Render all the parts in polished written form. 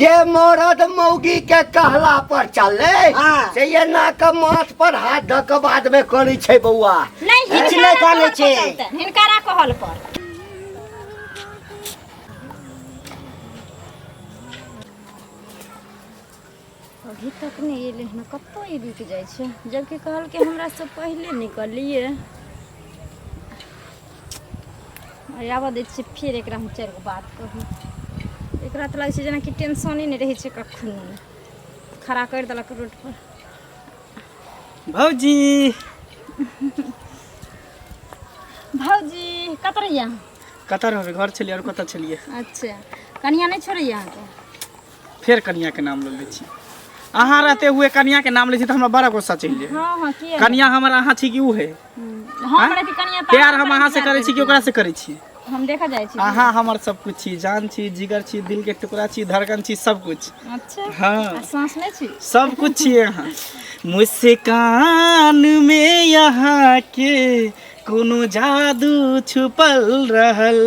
जे मरद मौगी के कहला पर चले से ये ना के माथ पर हाथ धऽ के बाद में करै छै बौआ। नहीं किछ नहीं काने छै हिनकारा कहल पर। अभी तक नहीं एले हन, कत्तो ई रुक जाय छै जबकि कहल के हमरा से पहले निकलिए। आबऽ दै छियै फिर एकरा हम 4 गो बात कहू। एकरा तऽ लागै छै जेना कि टेंशने नहीं रहै छै कखनो, खड़ा कर देलक रोड पर। भौजी भौजी कत रहिया? कतऽ रहबै? घर छलियै। और कतऽ छलियै? अच्छा कनिया नहीं छोड़ै अहाँके? फेर कनिया के नाम लऽ लै छी। अहाँ रहते हुए कनिया के नाम लै छी तऽ हमरा बड़ा गुस्सा चढ़ि जाए। हाँ हाँ किया? कनिया हमर अहाँ छी कि ऊ है? हम रहती कनिया तऽ प्यार हम अहाँ से करै छी कि ओकरा से करै छी? हम देखा जाय छी। अहाँ हमर सब कुछ छी, जान छी, जिगर छी, दिल के टुकड़ा छी, धड़कन छी, सब कुछ। अच्छा हाँ सांस ले छी सब कुछ छी अहाँ। मुस्कान में यहाँ के कोनो जादू छुपल रहल,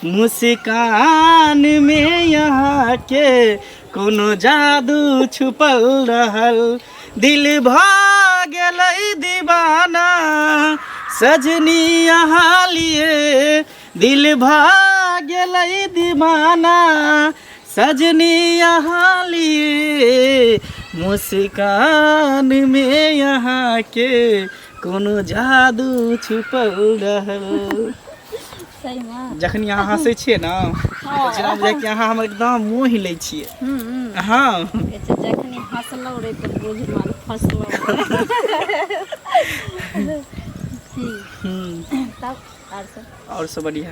मुस्कान में यहाँ के कोनो जादू छुपल रहल, दिल भाग गेलै दीवाना सजनी यहाँ लिए, दिल भाग गेलै दीवाना सजनी यहाँ लिए, मुस्कान में यहाँ के कोनो जादू छुपल रहल। सही में जखनी अहाँ हंसै छियै ना तऽ जेना बुझाइ कि अहाँ हमर एकदम मोहि लै छियै। हाँ अच्छा जखनी हंसलौ रे तऽ बुझ माल फसलौ। तब और सब बढ़िया।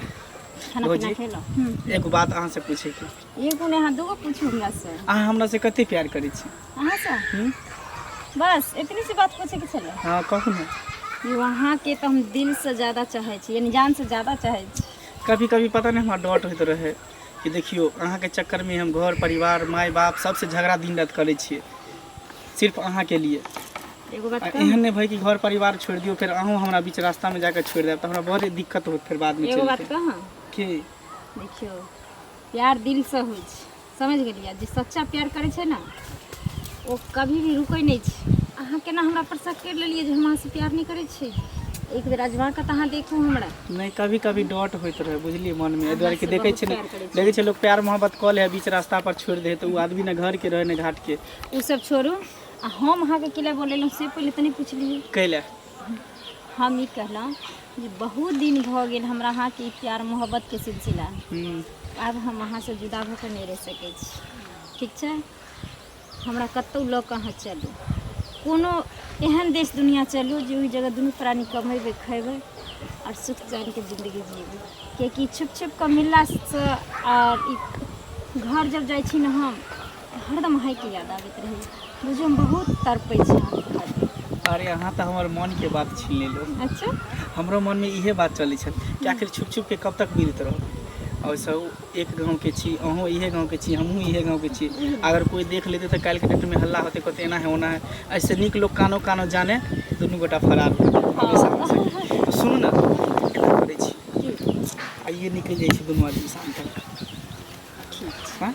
खाना पीना खेलो? एगो बात अहाँ से पूछे के। एगो ने अहाँ दूगो पूछू हमरा से। अहाँ हमरा से कते प्यार करै छी? अहाँ से बस इतनी सी बात पूछे के छले। हाँ कहू ना। वहाँ के तो हम दिल से ज्यादा चाहे छी, यानी जान से ज्यादा चाहे छी। कभी कभी पता नहीं हमरा डॉट होइत रहे कि देखियो अहाँ के चक्कर में हम घर परिवार माय बाप सबसे झगड़ा दिन रात करे छियै सिर्फ अहाँ के लिए। एगो बात एहन नहीं भाई कि घर परिवार छोड़ दियो फिर अहूँ हमरा बीच रास्ता में जाकर छोड़ देब तो हमरा बहुत दिक्कत होत फिर बाद में। एगो बात कहाँ के देखियो प्यार दिल से होइ छै, समझ गेलिए? जे सच्चा प्यार करे छै ना वो कभी भी रुकै नहीं छै। अहाँ केना हमरा पर शक कर लेलिए जे हम अहाँ से प्यार नहीं करे छी? एक बेर अजमा के अहाँ देखू हमरा। नहीं कभी कभी डॉट होइत रहे बुझलिए मन में। एहि के देखे छै देखे छै लोग प्यार मोहब्बत कऽ ले बीच रास्ता पर छोड़ दे तो वो आदमी ना घर के रहे ना घाट के। उ सब छोड़ू, हम अहाँ के किला बोलेलहुँ से पहले तनी पूछलिए। कैले हम ई कहलहुँ जे बहुत दिन भ गेल हमरा अहाँ के प्यार मोहब्बत के सिलसिला। अब हम अहाँ से जुदा भऽ नहीं रह सकै छी, ठीक छै? हमरा कतौ लऽ कऽ अहाँ चलू, कोनो एहन देश दुनिया चलू जे ओहि जगह दुनू प्राणी कमेबै खेबै और सुख चैन के जिंदगी जीबै। कियाकि छुप छुप के मिलला से और ई घर जब जाइ छी ना हम हरदम अहाँ के याद आबैत रहै। बुझियौ हम बहुत तड़पै छी अहाँके खातिर। अरे अहाँ तो हमार मन के बात छीन लेलो। अच्छा हमरो मन में इहे बात चलै छै कि आखिर छुप छुप के कब तक बीत रहो। और सब एक गांव के छी, अहूँ इहे गांव के छी, हमहूँ इहे गांव के छी। अगर कोई देख लेते तो काल्हि के डेट में हल्ला होते कहते एना है ओना है। ऐसे निक लोग कानो कानो जाने दुनू गोटा फरार तो सुनू ना करै छी आइए निकल जाइ छी दुनू आदमी शाम तक। हाँ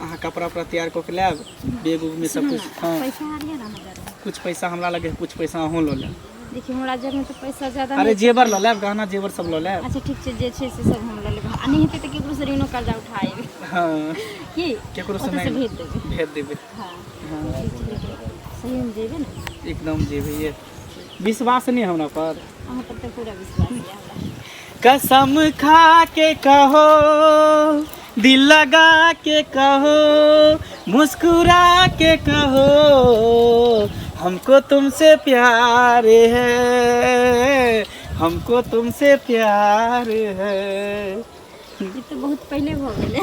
अहाँ कपड़ा उपड़ा तैयार कऽ के लायब, बैग उग में सब कुछ। हाँ पैसा आ रहा ना कुछ पैसा हमरा लगे, कुछ पैसा अहूँ लो लेब। देखिए हमरा जब में तो पैसा ज्यादा अरे जेवर लो लेब, गहना जेवर सब लो लेब। अच्छा ठीक छै जे छै से सब हम लऽ लेब। आ नहीं हेतै तऽ केकरो से ऋणो कर्जा उठाएब। हाँ की केकरो से ओतऽ से नहीं भेज देबै। भेज देबै। हाँ हाँ ठीक छै, लेकिन सही में जेबे ना? एकदम जेबै। ये विश्वास नहीं हमरा पर? अहाँ पर तो पूरा विश्वास है हमरा। कसम खा के कहो, दिल लगा के कहो, मुस्कुरा के कहो, हमको तुमसे प्यार है, हमको तुमसे प्यार है। ये तो बहुत पहले हो गेले।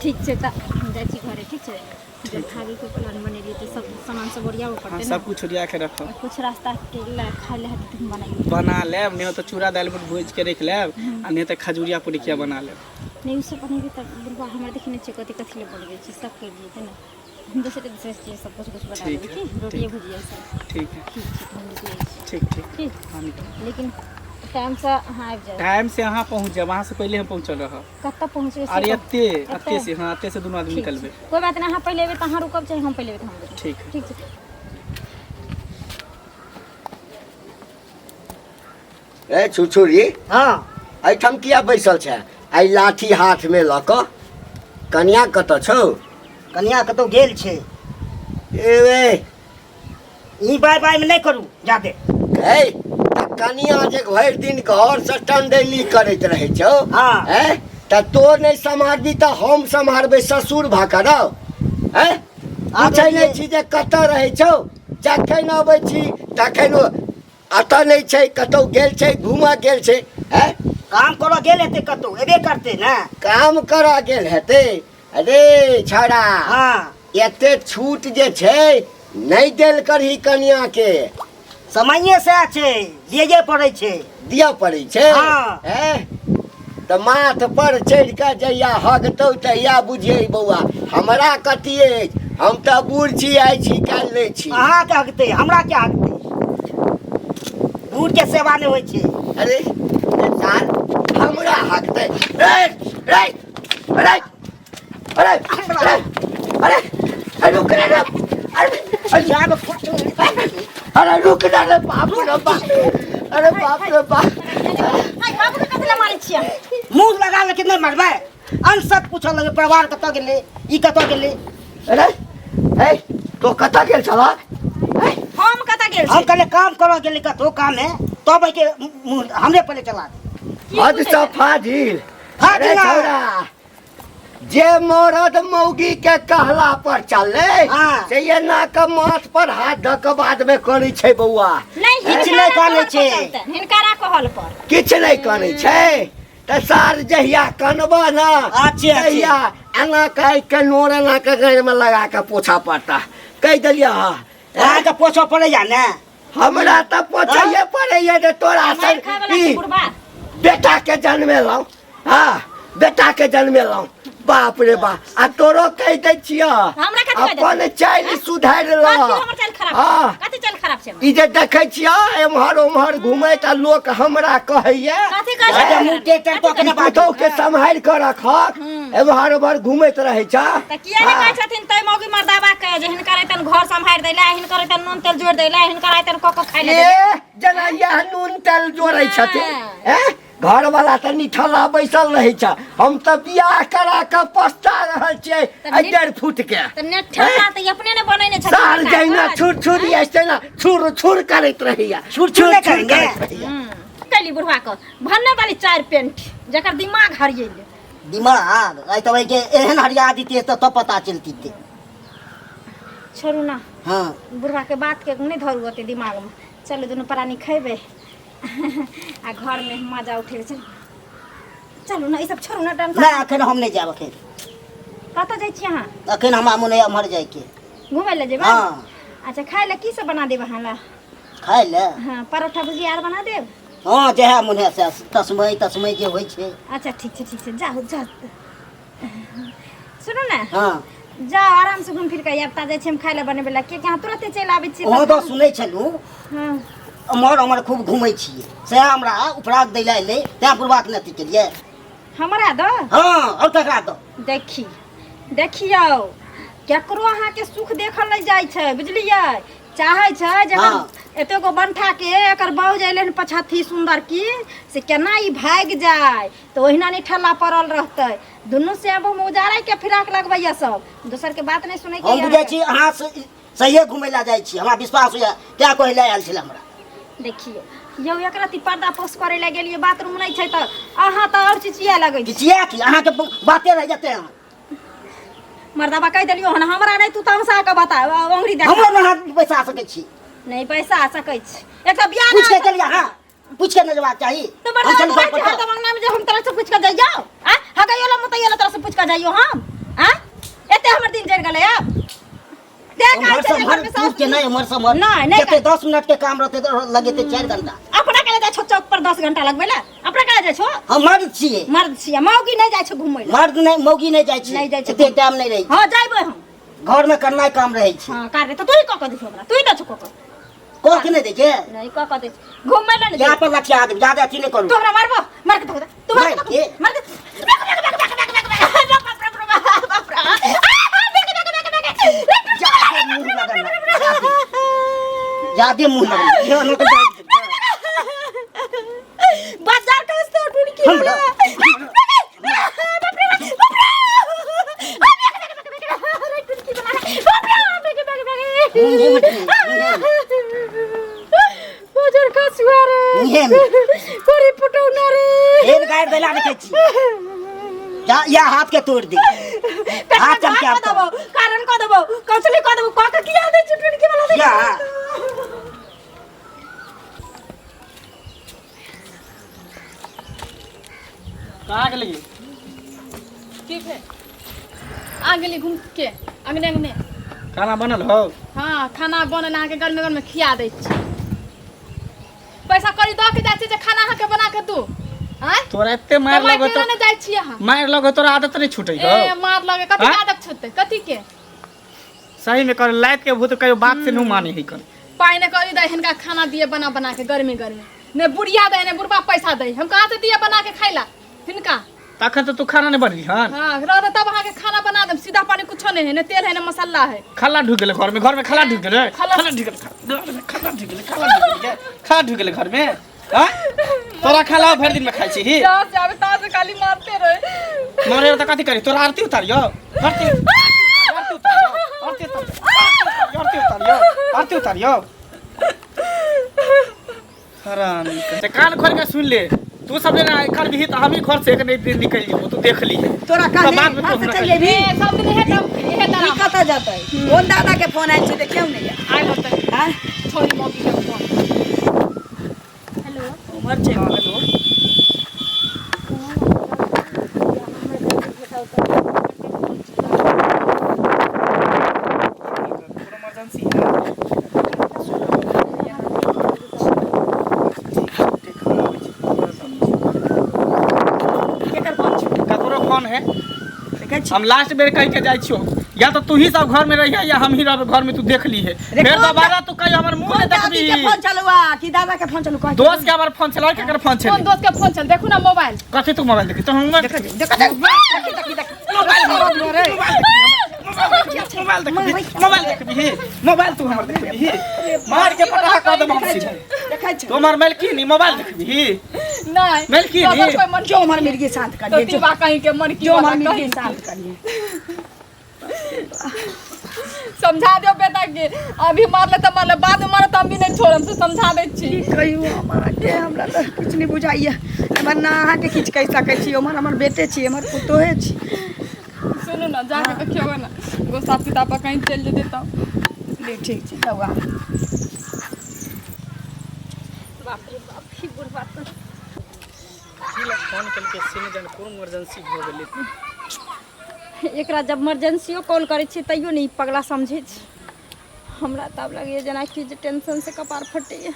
ठीक छै तऽ हम जाइ छी घरे, ठीक छै? जब खावे के प्लान बनेलिए तो सब सामान सब ओरियाबो हाँ पड़तै सब कुछ ओरिया के रखो। कुछ रास्ता के लिए खाए ले हेतै तुम बनाइए। बना लेब, नहीं तो चूड़ा दाल पर भूज के रख लेब, आ नहीं तो खजूरिया पुड़िया बना लेब। नहीं उससे बनेबे तऽ बुढ़वा हमरा देखने छै कथी कथी ले बोल गई छी सब कर दिए थे ना। हम दूसरे चीज सब कुछ कुछ बना ठीक लेबै है, की रोटी भुजिया सब। ठीक है ठीक छै हम निकलै छी। ठीक ठीक ठीक हाँ निकल। लेकिन टाइम से हाँ आबि जाए। टाइम से अहाँ पहुँच जाए, वहाँ से पहले हम पहुँचल रह। कत्ता पहुँचे अरे अत्ते से हाँ, अत्ते से दोनों आदमी निकलबे। कोई बात नहीं, अहाँ पहले एबे त अहाँ रुकब चाहे हम पहले एबे त हम रुकब। ठीक है। ठीक छै। ए छुछुरी, हाँ एहिठाम किया बैसल छै? आई लाठी हाथ में लऽ कऽ कनिया कतऽ छौ? कन्या कतौ गेल छै। ए ई बाय बाय में नहीं करू जादे। ए कनिया जे भरि दिन घर से टंडेली करैत रहै छौ, हाँ। ए त तो नहीं सम्हारबी त हम सम्हारबै, ससुर भऽ कऽ रौ। ए पूछै नहि छी जे कतऽ रहै छौ? जखन अबै छी तखन अतऽ नहीं छै, कतौ गेल छै, घूमऽ गेल छै। ए काम करो गेल हेतै कतौ, एबे करते ना। काम करऽ गेल हेतै। अरे छौड़ा, हाँ एते छूट जे छै नहीं देल करही कनिया के। समये से छै, दिये पड़ै छै। दिया पड़ै छै। हाँ। तऽ माथ पर चढ़ि कऽ जहिया हगतौ तहिया बुझियै बौआ हमरा कथी अछि, हम तऽ बूढ़ छी, आइ छी काल्हि नहि छी। अहाँ के हकते, हमरा के हकते। बूढ़ के सेवा नहीं होइ छै। अरे साल हमरा हकतै। रे रे अरे अरे अरे अरे अरे रुक रे रे। अरे जाब अरे रुक रे बाप रे बाप। अरे बाप रे बाप। आई बाबू के कतला मारै छियै? मुंह लगा ले कितने मरबे। अनसत पूछल लगे परिवार कतऽ गेले, ई कतऽ गेले। अरे ए तो कतऽ गेल छला? हम कतऽ गेल हम छी? कहले काम करो गेले कतौ काम है, तब के हमरे पहले चला दे। हद सा फाजिल। फाजिल अरे ना। छौड़ा, जे मरद मौगी के कहला पर चले हाँ। से ये ना के माथ पर हाथ धक बाद में करै छै बौआ। नहीं किछु हिनकारा नहि कानै कहल छै। पर चलतै, हिनकारा कहल पर। किछ नहीं करै छै। त सार जहिया कनबा ना अच्छे, अच्छे। तहिया एना कह के नोर एना के गाड़ में लगा के पोछा पड़ता। कह दिलिया अहाँ के पोछो पड़े या ने। हमरा त पोछैये पड़ैये जे तोरा मार खाय वाला ई छै बुढ़बा। बेटा के जन्मेलौं। हाँ बेटा के जन्मेलौं। बाप रे बाप। आ तोरो कह दै छिय हमरा कथी कह दै अपन चालि सुधार ल। कथी हमर चाल खराब हाँ। छै? कथी चाल खराब छै? ई जे देखै छिय एम्हर उम्हर घुमै त लोक हमरा कहैये कथी कहै अरे छै? मुंह टेक टेक तो केना बात। पुतौ के सम्हारि कऽ रखक। एम्हर उम्हर घुमैत रहै छ। त किया ने कहै छथिन तै मौगी मर्दाबा कहे जे हिनकर एतन घर संभार दैला, हिनकर एतन नून तेल जोड़ दैला, हिनकर एतन कोको खाइ ले ए जेना यह नून तेल जोड़ै छथिन। हैं घर वाला त निठल्ला बैसल रहै छ। हम त बियाह करा के पछता रहल छियै तब 1.5 फुट के। त नेठल्ला त अपने ने बनैने छथिन। साल जहिना छुर छुरी ऐसे ना छुर छुर करैत रहैया। छुर छुर नहीं करेंगे। करैत रहैया। कली बुढ़वा क भन्ने वाली 4 पेंट जकर दिमाग हरियैले। दिमाग आई तो के एहन हरिया दीती तो तब पता चलती थी। छोड़ू ना, हाँ बुढ़वा के बात के नहीं धरू ओते दिमाग में। चलो दोनों प्राणी खैबे आ घर में मजा उठे। चलू ना, ई सब छोड़ू ना। टेंशन ना अखन हम नहीं जाब। अखन कतऽ जाइ छी अहाँ? अखन हम मुने मर जाए के। घूमे ले जेबै? हाँ अच्छा खाए ले की सब बना देब अहाँ ला? खाए ले। हाँ परोठा भुजिया आर बना देब। हाँ जे है मुने से तस्मै जे होइ छै। अच्छा ठीक छै जाओ जाओ। सुनो ना, हाँ जाओ आराम से घूम फिर के आब। ता जाइ छी हम खाए ले बनबे ला। कियाकि अहाँ तुरंते चलि आबै छी। वहाँ तो सुनै छलू हाँ अमर अमर खूब घूमै छियै से हमरा उपराग दै ले तैं पूर्वाक नती केलिए। हमरा दो। हाँ और तकरा दो। देखियौ केकरो अहाँ के सुख देखल नहीं जाइ छै, बुझलियै? चाहे छै जे हम हाँ। एते गो बंठा के एकर बाऊ जाइले पछाथी सुंदर की से केना ई भाग जाय तो ओहिना नहीं ठल्ला पड़ल रहतै। दुनू से अब हम उजारै के फिराक लगबैया सब, दोसर के बात नहीं सुनै के। हम बुझै छी अहाँ सहिए घुमै ला जाइ छी, हमरा विश्वास होइए क्या कहै ले आयल छलै हमरा। देखियो यौ एक रति पर्दा पोस करे ला गेलिए, बाथरूम नहीं छै त अहाँ त और चिचिया लगै छी। किया कि अहाँ के बाते रह जेतै। हम मर्दाबा कह देलियो हन हमरा नहीं, तू तमसा के बता अंगुरी देख। हमरो ना हाथ पैसा सकै छी। नहीं पैसा आ सकै छी। एक त बियाह पूछ के चलिए। हाँ पूछ के न जवाब चाहिए। तो मर्दाबा तो रहै छै दमंगना में जे हम तरह से पूछ के जाइयो। आ हगैयोला मुतैयोला तरह से पूछ के जाइयो हम। आ एते हमर दिन जड़ गेलै। अब देख हमर सब हर पूछ के नहीं हमर सब नहीं जते 10 मिनट के काम रहते तो लगेते 4 घंटा। अपना के जाय छो चौक पर 10 घंटा लगबैला। अपना के जाय छो? हम मर्द छिए। मर्द छियै, मौगी नहीं जाय छो घुमै ला। मर्द नहीं मौगी नहीं जाइ छी। नहीं जाइ छी। एते टाइम नहीं रही। हां जाइबै हम। घर में करना काम रहे छी। हां कर रे तो तू ही क के दिखो हमरा। तू ही न छो क को के नहीं देखे नहीं का कहते घूमे ना यहाँ पर रखिया दे ज्यादा अथी नहीं करू तू हमरा मारबो मार के धो दे तू मार नहीं, के ये- मार के ज्यादा मुंह लगना ज्यादा मुंह लगना ये ना तो बाजार का स्टोर ढूंढ के हम बाजार का सुआरे निहेम कोरी पटौना रे एक गाय देला देखे छी या हाथ के तोड़ दे हाथ चमके आप दबो कारण को दबो कचली को दबो का किया दे ढूंढ के वाला दे या कहाँ गेली ठीक है आ गेली घूम के अंगने अंगने खाना बनल हो हाँ खाना बनल अहाँके गरमे गरमे खिया दै छी पैसा कौड़ी दऽ के जाइ छी जे खाना अहाँके बना के दू आँय तोरा एते मार कमाई लगो के तो ने जाइ छी अहाँ मार लगो तोरा आदत नहीं छूटे हो ए मार लगे कथी आँय? आदत छुटते कथी के सही में कर लाइट के भूत कहियो बात से नहीं माने है कर पाई ने करी दे हिनका खाना दिए बना बना के गर्मी गर्मी ने बुढ़िया दे ने बुढ़बा पैसा दे हम कहाँ से दिए बना के खाइला हिनका तखन तो तू खाना नहीं बनली हन हाँ रह तब अहाँके खाना बना देम सीधा पानी कुछो नहीं है ने तेल है ने मसाला है खाला ढुक गेले घर में खाला ढुक गेले खाला- खाला ढुक गेले खाला ढुक गेले घर में हां तोरा खाला भर दिन में खाइ छी ही जा जावे ता से खाली मारते रहे मारे त कथि करी तोरा आरती उतारियो आरती उतारियो हरामी ते कान खोल के सुन ले तू सब ने कर भी तो हम ही घर से एक नहीं दिन निकल जेबो तू देख ली है तोरा तो काहे बाद में हाथ तू से हमरा चलिए भी ए सब दिन हे तरह कता जाता है कौन दादा के फोन आइ छै त क्यों नहीं आइ होतै हां छोरी मौगी के फोन हेलो उमर छै हेलो इमरजेंसी है केकर फोन छै ककरो फोन है देखै छी हम लास्ट बेर कह के जाई छियो या तो तू ही सब घर में रहिए या हम ही रहब घर में तू देख ली है रे फिर कौन दोबारा तू कहीं हमर मुंह नहीं दादी के देखबी फोन चलवा कि दादा के फोन चलू कह दोस्त के हमर फोन चला केकर फोन कौन चले दोस्त के फोन चल देखू ना मोबाइल कथि तू मोबाइल देखी तो हम देख मोबाइल मारो रे मोबाइल देखबी मोबाइल तू हमर देखबी मार के पटा कर दम हम सीधे देखै छी तू हमर मेलकी नहीं मोबाइल देखबी नहीं मिल्की तो अगर नहीं। कोई मन जो हमार मिर्गी शांत कर तो दिए तीबा कहीं के मन की जो वाला हमार मिर्गी कहीं शांत करिए समझा दो बेटा के अभी मार ले तो मार ले बाद में मारे तो हम भी नहीं छोड़म से समझा दे छी कहियो हमारा के हमरा तो कुछ नहीं बुझाइए हमर ना अहाँ के किछ कह सकै छी हमर बेटे छी हमर पुतोहे छी सुनो ना जाके देखियो ना गोसा पिता पर कहीं चल जे देता ले ठीक छै जाऊ आ बाप रे बाप ही बुढ़वा तो फोन करके सीने जन कोन इमरजेंसी हो गेलै एकरा जब इमरजेंसियो कॉल करै छी तैयो नहीं पगला समझे छी हमरा तब लगे जेना कि जे टेंशन से कपार फटैया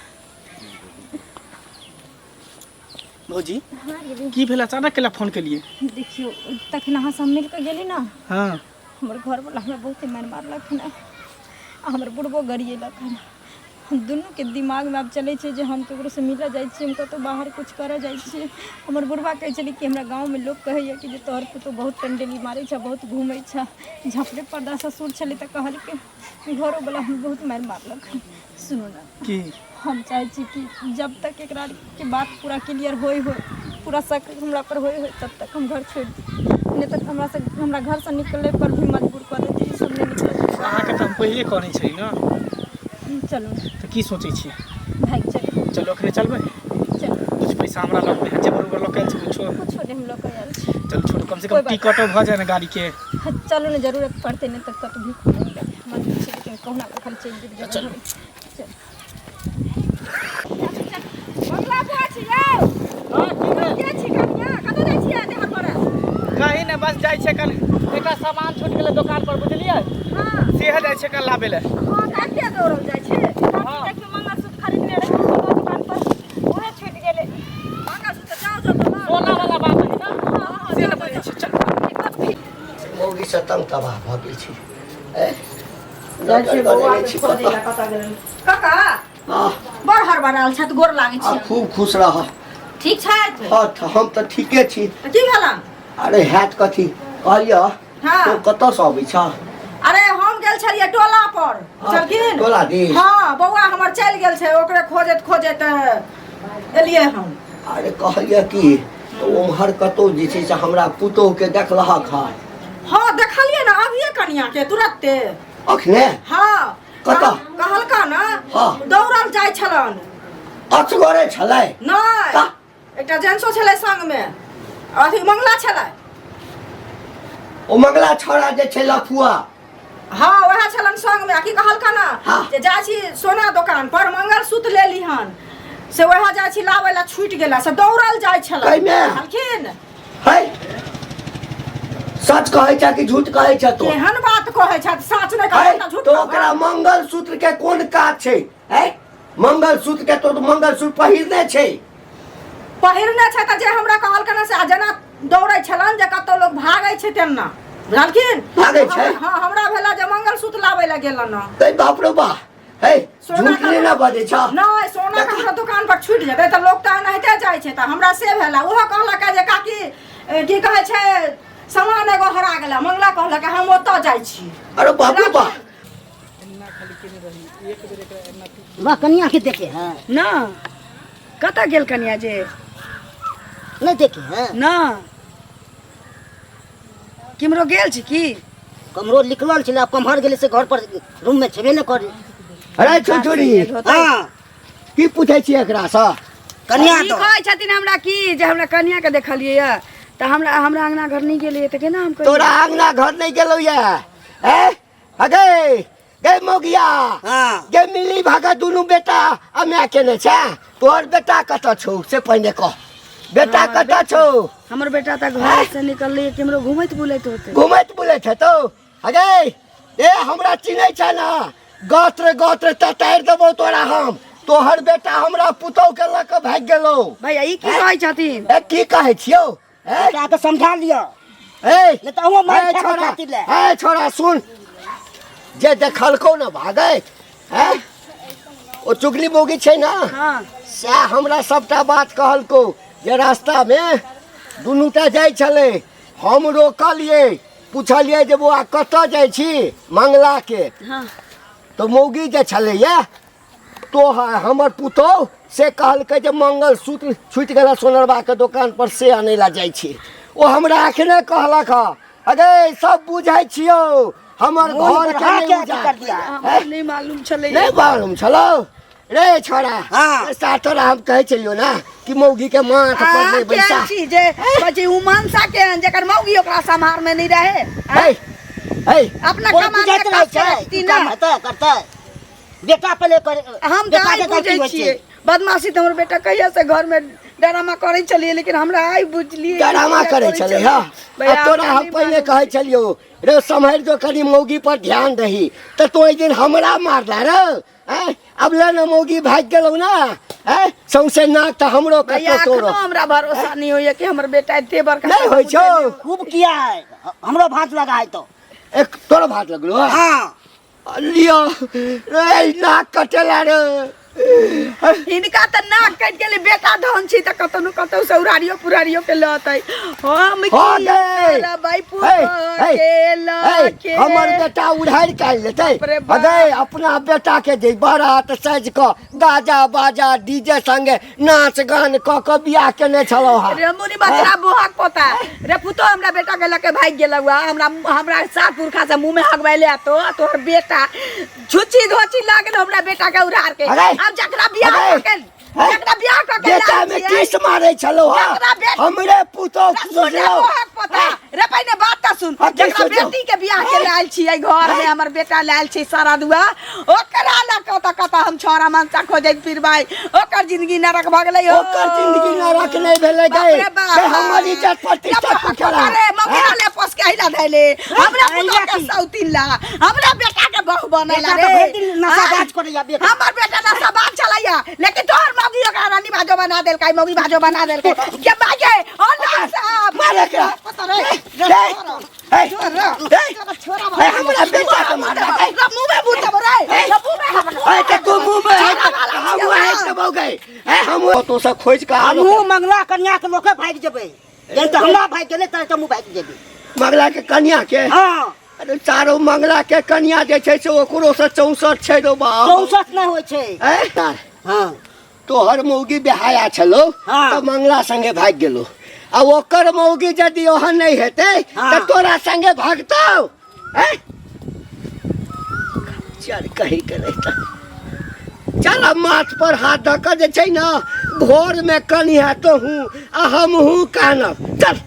भौजी हाँ ये की भेल अचानक केला फोन के लिए देखियो तखन अहाँ सब मिल के गेली ना हां हमर घर वाला हमरा बहुत मार मारलक हन हमर बुढ़बो गरिएलक हन दुनू के दिमाग में अब चले छे जे हम केकरो से मिले जाय छी हम कतो बाहर कुछ करे जाय छी हमर बुढ़वा कहै छली कि हमरा गांव में लोग कहैया कि जे तोहर पुतो बहुत टंडेली मारै छ बहुत घूमै छ झपड़े पर्दा ससुर छली त कहल के घरो वाला हम बहुत मार मारलक सुनो ना की हम चाहे छी कि जब तक एकरा के बात पूरा क्लियर होय पूरा शक हमरा पर होय तब तक हम घर छोड़ दी नहीं तो हमरा घर से निकले पर भी मजबूर कर देती सब नहीं निकले अहाँ के त हम पहिले कहने छै ना चलो तो की सोचै छी भाग चलो चलो अखने चलबै चलो कुछ पैसा हमरा लग में जबर उबर लोकल छै कुछो कुछ छोड़े हम लोग को यार चल छोड़ कम से कोई कम बात टिकटो भ जाए ना गाड़ी के चलो ना जरूरत पड़ते नहीं तब तक भी मन कुछ लेकिन कहना का खाली चल दे चलो। चल बंगला बुआ छी यौ हां ठीक है के छी कनिया कतौ जाइ छी देहर पर कहीं ने बस जाय छै कल एका सामान छूट गेलै दुकान पर बुझलियै हां सेह जाय छै कल लाबे ले हां काटे दौड़ल जाइ छी हाँ। देखियो मंगलसूत्र खरीदने रही कोनो दुकान पर ओहे छूट गेलै मंगलसूत्र जाओ जब ना सोना वाला बात है ना से न बजे छै चल मौगी से तंग तबाह भऽ गेल छी जाइ छी बौआ के छोड़ देला पता गेल काका बड़ हड़बड़ाल छत गोर लागे छी खूब खुश रह। ठीक छै हम तो ठीके छी। की भेला? अरे हैत कथी कहलिय हाँ। तो कतऽ से अबै छ? अरे हम गेल छलिए टोला पर चलखिन टोला दिस? हाँ बौआ हमर चल गेल छै ओकरे खोजत खोजत एलिए हम। अरे कहलिय कि तो उम्हर कतौ जे छै से हमरा पुतोह के देखलहक है। हाँ देखलिए ना अभिये कनिया के तुरंते। अखने? हाँ कतऽ? कहलका ना हाँ। दौड़ल जाय छलन। असगरे छलै? नहीं का? एकटा जेंट्सो छलै संग में अथी मंगला छलै। ओ मंगला छोड़ा जे छै लफुआ। हाँ वह छलन संग में की कहलका ना हाँ। जे जा छी सोना दुकान पर मंगलसूत्र ले लीहन से वह जा छी लाबै ला छूट गेला से दौड़ल जाय छलन। कई में? हलखिन है सच कहै छ कि झूठ कहै छ तो? केहन बात कहै छ सच नै कहै त झूठ तो ओकरा मंगलसूत्र के कोन काज छै? है मंगलसूत्र के तो मंगलसूत्र पहिरने छै। पहिरने छै त जे हमरा कहलका ना से आ जना दौड़ै छलन जे कतौ लोग भागै छै तेना बुझलखिन? भागै छै? हाँ हमरा भेला जे मंगलसूत्र लाबै ला गेलन ना। कई बाप रे बा है सोना झूठ नहीं ना बजै छ? नहीं सोना का हमरा दुकान पर छूट जेतै त लोग त एनाहिते जाय छै त हमरा से भेला ओहो कहलक जे काकी की कहै छै सामान एगो हरा गेला मंगला कहलक हम ओतऽ जाय छी। अरे बाप रे बा वाह कन्या के देखे हैं ना कतऽ गेल कन्या जे नहीं देखे हैं ना किमरो गेल छी की? कमरो लिखल छे कम्हर गेले से घर पर रूम में छेबे न करे। अरे छोरी हां की पूछै छी एकरा सँ? कन्या ई तो कहै छथिन हमरा की जे हमरा कन्या के देखलिए य त हमरा अंगना घर नहीं गेलिए त केना हम कहिए? तोरा अंगना घर नहीं गेलौ ये हैं? अगे गे मोगिया हां गे मिली भागा दुनू बेटा अम्या केने छै। तोहर बेटा कतऽ छौ से पहिने कह। बेटा कतऽ छौ? हमर बेटा त घर से निकलले किमरो घुमैत बुलैत होते। घुमैत बुलैत हेतौ? अगे ए हमरा चिन्है छै ना गात्र गात्र ततारि देबौ तोरा हम। तोहर बेटा हमरा पुतौ के लऽ के भागि गेलौ। भैया ई की कहै छथिन? ए की कहै छियौ? ए क्या तो समझा लियो ए नहीं तो वो मार ए खा छोरा खातिर ले ए छोरा सुन जे देखलकौ ना भागै हैं ओ चुगली बोगी छै ना हाँ सएह हमरा सबटा बात कहलकौ जे रास्ता में दुनूटा जाइ छलै। हम रोकलिए पूछलिए जे बौआ कतऽ जाइ छी मंगला के हाँ तो मौगी जे छलैया तो हमर पुतौह से कहलकै जे मंगलसूत्र छूटि गेला सोनरबा के दुकान पर से आनै ला जाइ छी। ओ हमरा अखने कहलक अगे सब बुझै छियौ हमर घर के हाँ, नहीं क्या उजाड़। कर दिया? हमरा नहीं मालूम छले। नहीं मालूम छलो रे छोरा? हाँ। सातोरा हम कहै छलियो ना कि मौगी के माथ पर नहीं बैसा। जे बची उ मानसा के जेकर मौगी ओकरा संभार में नहीं रहे है है अपना कोई कमा बुझाइत के रहे कष्ट करती छै ना। काम हेतै करतै बेटा पहले कर हम बेटा दाई के गलती बुझै होइ छियै छै। बदमाशी त हमर बेटा कहिया से घर में डरामा करै छलिए लेकिन हमरा आई बुझलिए डरामा करे छले हा आ तोरा हम पहले कहै छलियो रे सम्हार जो कनी मौगी पर ध्यान दही त तो एक दिन हमरा मारला रे हैं? अब ले ना मौगी भाग गेलौ ना हैं सौसे नाक त हमरो भैया कतो तोरो एखनो हमरा भरोसा नहीं होइए कि हमर बेटा एते बड़का नहीं होय छौ। खूब किया है हमरो भात लगा है तो एक तोरो भात लगलो हा? हाँ लियो रे नाक कटेला रे इनका त नाक काट के लिए बेटा धन छी त कतौ न कतौ से उरारियो पुरारियो के लतै हम हो की गए। भाई पुत हे, हे, के हे, लके हमर बेटा उधार काल लेतै बाप रे बाप। अगे अपना बेटा के जे बारात सज क गाजा बाजा डीजे संगे नाच गान क के बियाह केने छलो हा। रे मुनी बच्चा बोहक पोता रे पुतो हमरा बेटा के लके भाग गेल हुआ हमरा सात पुरखा से मुंह में हगवाइले तो तोहर बेटा झुची धोची लागल हमरा बेटा के उधार के अगे, अब जकरा बियाह अगे, क के जकरा बियाह क के बेटा लाल में छियै, किस मारे छलो हा जकरा बेटा- हमरे पुतो रे सुन रे बोहक पोता रे पहिने बात त सुन हाँ, की जकरा सोचो? बेटी के बियाह के लाल छियै घर में हमर बेटा लाल छी सारा दुआ ओकरा ला कत हम छोरा मनसा खोजैत फिरबाई ओकर जिंदगी नरक भ गेलै हो ओकर जिंदगी नरक नहीं भेले गए बाप रे बाप। से हमर इज्जत प्रतिष्ठा कुचला अरे मम्मी ले पोस के हिला धैले हमरा पुतो के सौतीन ला हमरा बेटा के बहू बनेला बेटा रे तो भर दिन नशाबाज करैया बेटा हमर बेटा नशाबाज चलैया लेकिन तोहर मौगी ओकरा रानी भाजो बना देल काई मौगी भाजो बना देल के बाजे अल्लाह साहब मारे के पता रे हे छोरा हे हमरा बेटा के मार मुंह में बूट रे मुंह में ए ते तू मुंह में हम है तब हो गए हम तो सब खोज का हमहू मंगला कन्या के लोके भाग जेबै जन त हमरा भाग गेलै त हमहू भाग जेबै मंगला के कन्या के हां अरे चारो मंगला के कन्या जे छै से ओकरो से 64 छै रो बा 64 नहीं होय छै हां तोहर मौगी बेहाया छलो त मंगला संगे भाग गेलो आ ओकर मौगी यदि ओहन नहीं हेते त तोरा संगे भागतौ चल कही करे त चल माथ पर हाथ धक जे छै न भोर में कनिया तो हूँ आ हम हूँ कानब चल